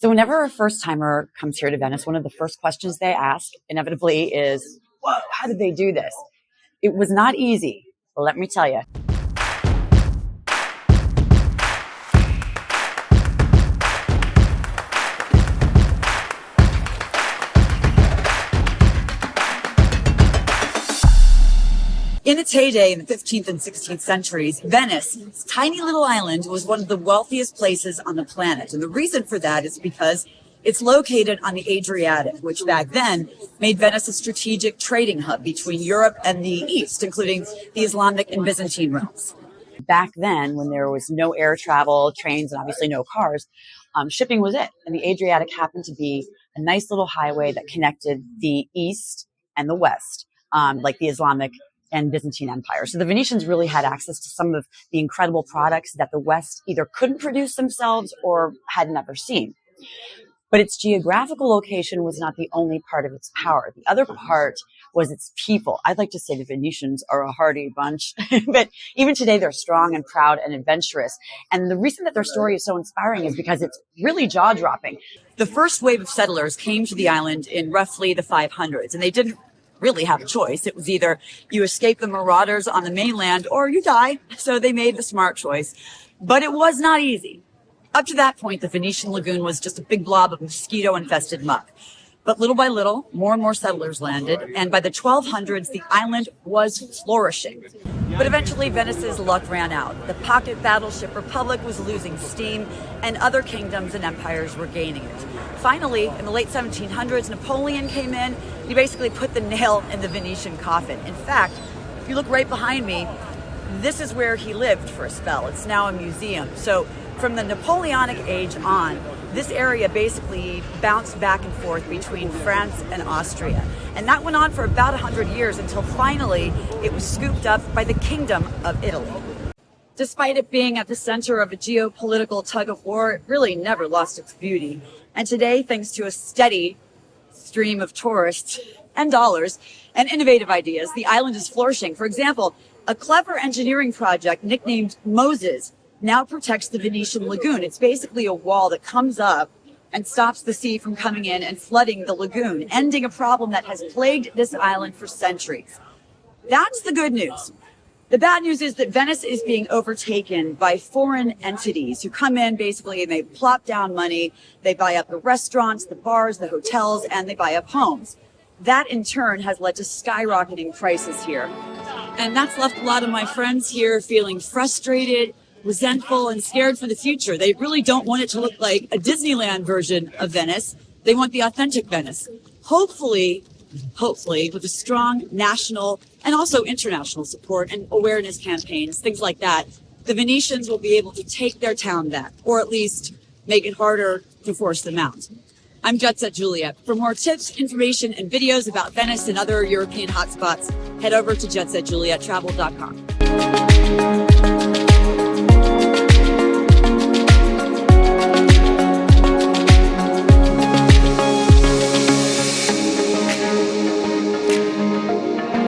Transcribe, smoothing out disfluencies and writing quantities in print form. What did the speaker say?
So whenever a first timer comes here to Venice, one of the first questions they ask inevitably is, whoa, how did they do this? It was not easy, let me tell you. In its heyday in the 15th and 16th centuries, Venice, this tiny little island, was one of the wealthiest places on the planet. And the reason for that is because it's located on the Adriatic, which back then made Venice a strategic trading hub between Europe and the East, including the Islamic and Byzantine realms. Back then, when there was no air travel, trains, and obviously no cars, shipping was it. And the Adriatic happened to be a nice little highway that connected the East and the West, like the Islamic and Byzantine Empire. So the Venetians really had access to some of the incredible products that the West either couldn't produce themselves or had never seen. But its geographical location was not the only part of its power. The other part was its people. I'd like to say the Venetians are a hardy bunch, but even today they're strong and proud and adventurous. And the reason that their story is so inspiring is because it's really jaw-dropping. The first wave of settlers came to the island in roughly the 500s, and they didn't really have a choice. It was either you escape the marauders on the mainland or you die. So they made the smart choice. But it was not easy. Up to that point, the Venetian lagoon was just a big blob of mosquito-infested muck. But little by little, more and more settlers landed, and by the 1200s, the island was flourishing. But eventually, Venice's luck ran out. The pocket battleship Republic was losing steam, and other kingdoms and empires were gaining it. Finally, in the late 1700s, Napoleon came in. He basically put the nail in the Venetian coffin. In fact, if you look right behind me, this is where he lived for a spell. It's now a museum. So from the Napoleonic age on, this area basically bounced back and forth between France and Austria. And that went on for about 100 years until finally it was scooped up by the Kingdom of Italy. Despite it being at the center of a geopolitical tug of war, it really never lost its beauty. And today, thanks to a steady stream of tourists and dollars and innovative ideas, the island is flourishing. For example, a clever engineering project nicknamed Moses now protects the Venetian lagoon. It's basically a wall that comes up and stops the sea from coming in and flooding the lagoon, ending a problem that has plagued this island for centuries. That's the good news. The bad news is that Venice is being overtaken by foreign entities who come in basically and they plop down money. They buy up the restaurants, the bars, the hotels, and they buy up homes. That in turn has led to skyrocketing prices here. And that's left a lot of my friends here feeling frustrated, resentful, and scared for the future. They really don't want it to look like a Disneyland version of Venice. They want the authentic Venice. Hopefully, with a strong national and also international support and awareness campaigns, things like that, the Venetians will be able to take their town back, or at least make it harder to force them out. I'm Jet Set Juliet. For more tips, information, and videos about Venice and other European hotspots, head over to jetsetjuliettravel.com.